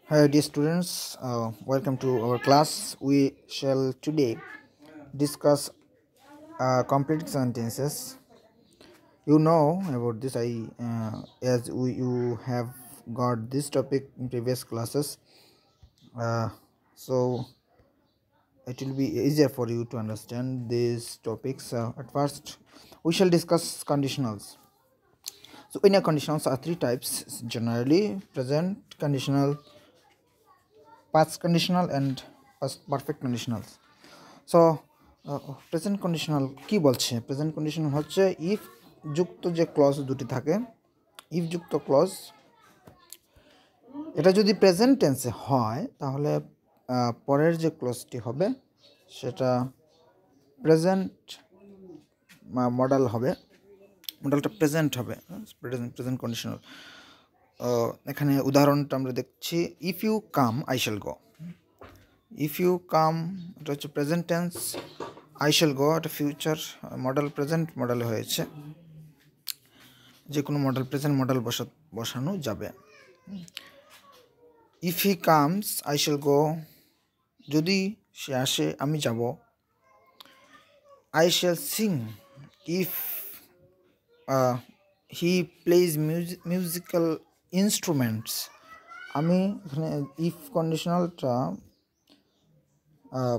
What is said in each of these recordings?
Hi, dear students. Welcome to our class. We shall today discuss complete sentences. You know about this. You have got this topic in previous classes, uh, so it will be easier for you to understand these topics. At first, we shall discuss conditionals. So, in a conditionals are three types: generally, present conditional, past conditional, and past perfect conditionals. So present conditional কি বলছে? Present conditional হচ্ছে if যুক্ত যে clause দুটি থাকে, if যুক্ত clause, এটা যদি প্রেজেন্ট টেন্সে হয় তাহলে পরের যে ক্লজটি হবে সেটা প্রেজেন্ট মডেল হবে, মডেলটা প্রেজেন্ট হবে, প্রেজেন্ট কন্ডিশনাল। এখানে উদাহরণটা আমরা দেখছি, if you come I shall go. If you come এটা হচ্ছে present tense, I shall go এটা ফিউচার মডেল, প্রেজেন্ট মডেলে হয়েছে, যে কোনো মডেল প্রেজেন্ট মডেল বসানো যাবে। If he comes I shall go, যদি সে আসে আমি যাব। I shall sing if he plays musical instruments. আমি এখানে ইফ কন্ডিশনালটা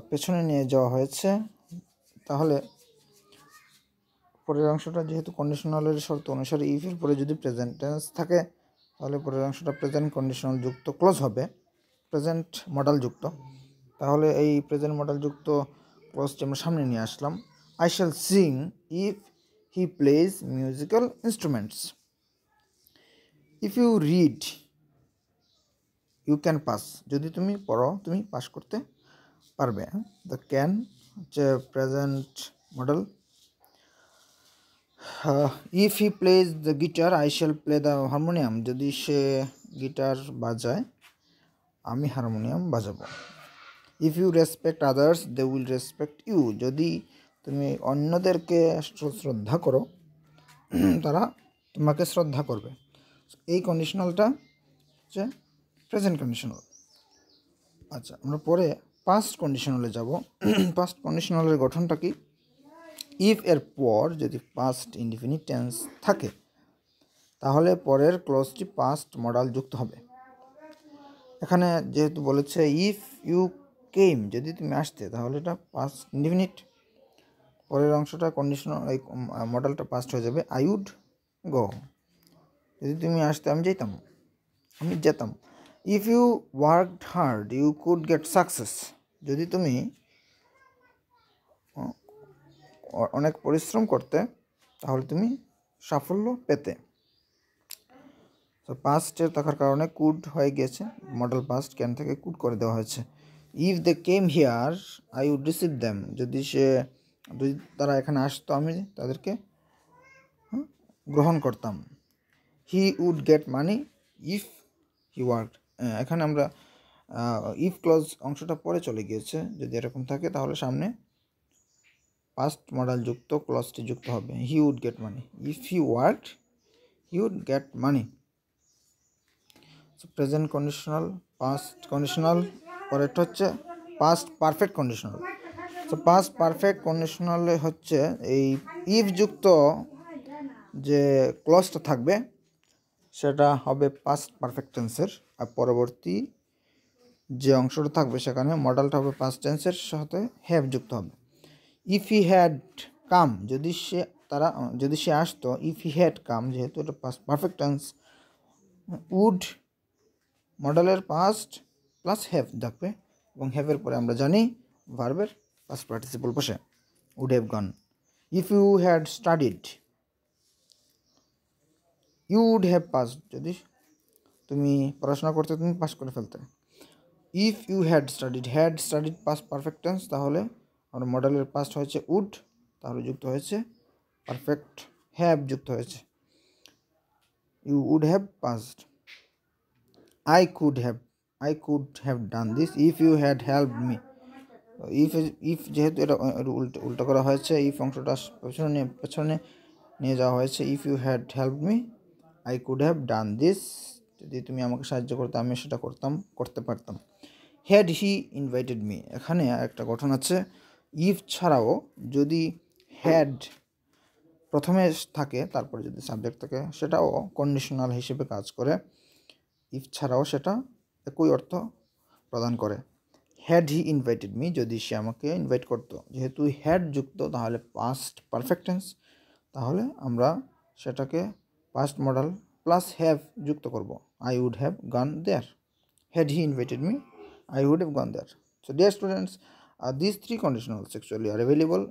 পেছনে নিয়ে যাওয়া হয়েছে, তাহলে পরের অংশটা যেহেতু কন্ডিশনালের শর্ত অনুসারে ইফের পরে যদি প্রেজেন্ট টেন্স থাকে তাহলে পরের অংশটা প্রেজেন্ট কন্ডিশনাল যুক্ত ক্লোজ হবে, প্রেজেন্ট মডেল যুক্ত। তাহলে এই প্রেজেন্ট মডেল যুক্ত ক্লোজটি আমরা সামনে নিয়ে আসলাম। I shall sing if he plays musical instruments. If you read you can pass, যদি তুমি পড়ো তুমি পাস করতে পারবে। দ্য ক্যান হচ্ছে present model. If he plays the guitar I shall play the harmonium, যদি সে গিটার বাজায় আমি হারমোনিয়াম বাজাবো। If you respect others they will respect you, যদি তুমি অন্যদেরকে শ্রদ্ধা করো তারা তোমাকে শ্রদ্ধা করবে। এই কন্ডিশনালটা হচ্ছে প্রেজেন্ট কন্ডিশনাল। আচ্ছা, আমরা পরে পাস্ট কন্ডিশনালে যাব। পাস্ট কন্ডিশনালের গঠনটা কি? ইফ এর পর যদি পাস্ট ইনডিফিনিট টেন্স থাকে তাহলে পরের ক্লজটি পাস্ট মডেল যুক্ত হবে। এখানে যেহেতু বলেছে ইফ ইউ কেম, যদি তুমি আসতে, তাহলে এটা পাস্ট ইনডিফিনিট, পরের অংশটা কন্ডিশনাল, এই মডেলটা পাস্ট হয়ে যাবে। আই উড গো, যদি তুমি আসতে আমি যেতাম। If you worked hard you could get success, যদি তুমি অনেক পরিশ্রম করতে তাহলে তুমি সাফল্য পেতে। তো পাস্টের থাকার কারণে কুড হয়ে গিয়েছে, মডেল পাস্ট ক্যান থেকে কুড করে দেওয়া হয়েছে। If they came here I would receive them, যদি তারা এখানে আসতো আমি তাদেরকে গ্রহণ করতাম। He would get money if he worked, এখানে আমরা ইফ ক্লজ অংশটা পরে চলে গিয়েছে, যদি এরকম থাকে তাহলে সামনে পাস্ট মডেল যুক্ত ক্লজটি যুক্ত হবে। He would get money, if he worked he would get money. Present conditional, past conditional, পরেরটা হচ্ছে পাস্ট পারফেক্ট কন্ডিশনাল। তো পাস্ট পারফেক্ট কন্ডিশনালে হচ্ছে এই ইফ যুক্ত যে ক্লজটা থাকবে সেটা হবে পাস্ট পারফেক্ট টেন্সের, আর পরবর্তী যে অংশটা থাকবে সেখানে মডেলটা হবে পাস্ট টেন্সের সাথে হ্যাভ যুক্ত হবে। ইফ হি হ্যাড কাম, যদি সে আসতো, ইফ হি হ্যাড কাম যেহেতু এটা পাস্ট পারফেক্ট টেন্স, উড মডেলের পাস্ট প্লাস হ্যাভ থাকবে, এবং হ্যাভের পরে আমরা জানি ভার্বের পাস্ট পার্টিসিপল বসে, would have gone. If you had studied you would have pass, যদি তুমি পড়াশোনা করতে তুমি পাস করে ফেলতে। If you had studied past perfect tense, তাহলে আমার মডেলের পাস্ট হয়েছে উড, তাহলে যুক্ত হয়েছে পারফেক্ট হ্যাভ যুক্ত হয়েছে, you would have passed. I could have done this if you had helped me. If যেহেতু এটা উল্টো করা হয়েছে, ইফ অংশটা পেছনে নিয়ে যাওয়া হয়েছে। If you had help me I could have done this, যদি তুমি আমাকে সাহায্য করতে আমি সেটা করতে পারতাম। হ্যাড হি ইনভাইটেড মি, এখানে একটা গঠন আছে ইফ ছাড়াও যদি হ্যাড প্রথমে থাকে তারপরে যদি সাবজেক্ট থাকে সেটাও কন্ডিশনাল হিসেবে কাজ করে। ইফ ছাড়াও সেটা একই অর্থ প্রদান করে। হ্যাড হি ইনভাইটেড মি, যদি সে আমাকে ইনভাইট করতো, যেহেতু হ্যাড যুক্ত তাহলে পাস্ট পারফেক্ট টেন্স, তাহলে আমরা সেটাকে পাস্ট মডেল প্লাস হ্যাভ যুক্ত করব। I would have gone there. Had he invited me, I would have gone there. So dear students, these three conditionals actually are available,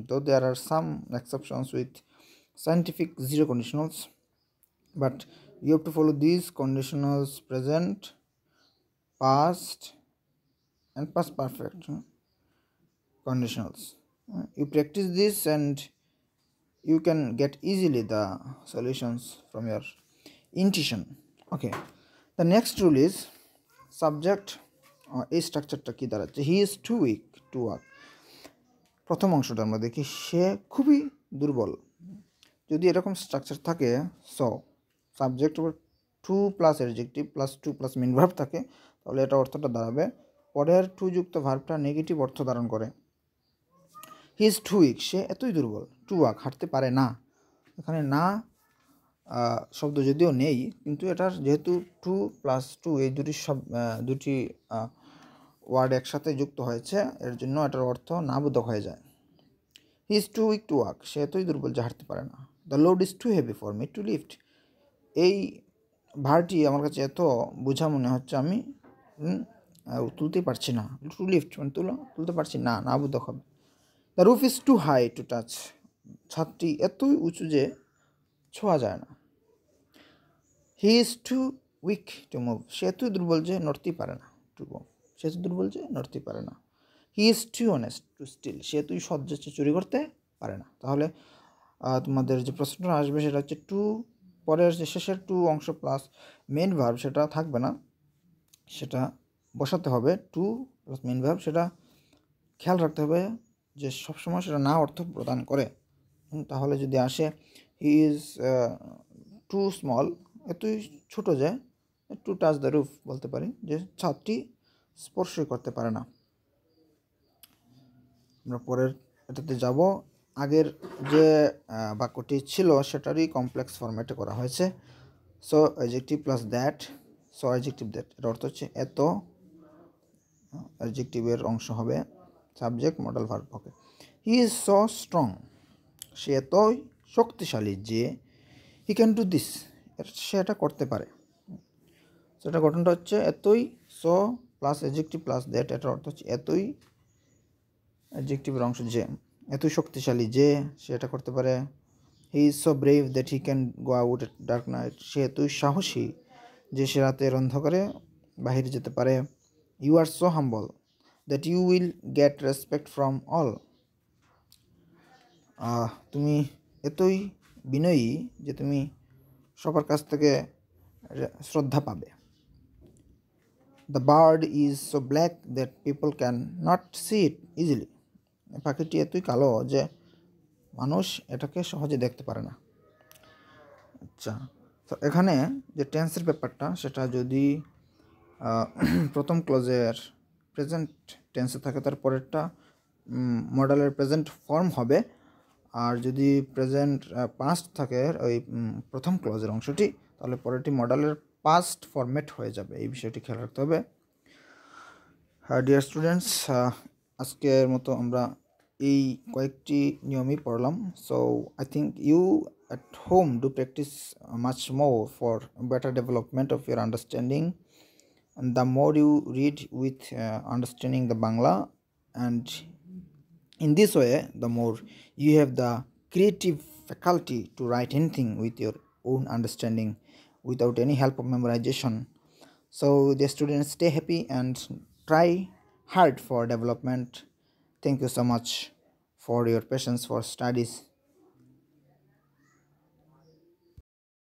though there are some exceptions with scientific zero conditionals, but you have to follow these conditionals: present, past and past perfect conditionals. You practice this and you can get easily the solutions from your intuition. Okay, the next rule is subject. এই স্ট্রাকচারটা কী দাঁড়াচ্ছে? He is too weak to walk. প্রথম অংশটা আমরা দেখি সে খুবই দুর্বল। যদি এরকম স্ট্রাকচার থাকে, সো সাবজেক্ট ওপর too plus adjective plus to plus main verb থাকে, তাহলে এটা অর্থটা দাঁড়াবে পরের টু যুক্ত ভার্বটা নেগেটিভ অর্থ ধারণ করে। হি ইজ টু উইক, সে এতই দুর্বল, টু ওয়াক হাঁটতে পারে না। এখানে না শব্দ যদিও নেই, কিন্তু এটার যেহেতু টু প্লাস টু এই দুটি ওয়ার্ড একসাথে যুক্ত হয়েছে, এর জন্য এটার অর্থ নাবোধক হয়ে যায়। He is too weak to walk, সে এতই দুর্বল যে হাঁটতে পারে না। The load is too heavy for me to lift, এই ভারটি আমার কাছে এত বোঝা মনে হচ্ছে আমি তুলতে পারছি না। টু লিফট মানে তুলতে পারছি না, নাবোধক হবে। The roof is too high to touch, ছাদটি এতই উঁচু যে ছোঁয়া যায় না। He is too weak to move, সে এতই দুর্বল যে নড়তেই পারে না। সে এত দুর্বল যে নড়তেই পারে না। He is too honest to steal, সে এতই সৎ যে চুরি করতে পারে না। তাহলে তোমাদের যে প্রশ্নটা আসবে সেটা হচ্ছে টু পরের যে শেষের টু অংশ প্লাস মেন ভার্ব সেটা থাকবে না, সেটা বসাতে হবে টু প্লাস মেন ভার্ব। সেটা খেয়াল রাখতে হবে যে সবসময় সেটা না অর্থ প্রদান করে। তাহলে যদি আসে হি ইজ টু স্মল, এতই ছোটো যে টু টাচ দ্য রুফ, বলতে পারি যে ছাদটি স্পর্শই করতে পারে না। আমরা পরের এটাতে যাব। আগের যে বাক্যটি ছিল সেটারই কমপ্লেক্স ফরম্যাটে করা হয়েছে। So adjective plus that, so adjective that, এর অর্থ হচ্ছে এত, অ্যাডজেক্টিভের অংশ হবে subject modal verb. Okay, he is so strong, সে এতই শক্তিশালী যে হি ক্যান ডু দিস, সে এটা করতে পারে। সেটা গঠনটা হচ্ছে এতই, so plus adjective plus that, এটার অর্থ হচ্ছে এতই, অ্যাডজেক্টিভের অংশ যে, এতই শক্তিশালী যে সে এটা করতে পারে। He is so brave that he can go out at dark night, সে এতই সাহসী যে সে রাতের অন্ধকারে বাহিরে যেতে পারে। You are so humble that you will get respect from all, তুমি এতই বিনয়ী যে তুমি সবার কাছ থেকে শ্রদ্ধা পাবে। The bird is so black that people can not see it easily, পাখিটি এতই কালো যে মানুষ এটাকে সহজে দেখতে পারে না। আচ্ছা, তো এখানে যে টেন্সের ব্যাপারটা সেটা যদি প্রথম ক্লজের প্রেজেন্ট টেন্সে থাকে তার পরেরটা মডেলের প্রেজেন্ট ফর্ম হবে, আর যদি প্রেজেন্ট পাস্ট থাকে ওই প্রথম ক্লজের অংশটি, তাহলে পরেরটি মডেলের পাস্ট ফরম্যাট হয়ে যাবে। এই বিষয়টি খেয়াল রাখতে হবে। ডিয়ার স্টুডেন্টস, আজকের মতো আমরা এই কয়েকটি নিয়মই পড়লাম। So I think you at home do practice much more for better development of your understanding, and the more you read with understanding the Bangla, and in this way the more you have the creative faculty to write anything with your own understanding without any help of memorization. So the students, stay happy and try hard for development. Thank you so much for your patience for studies.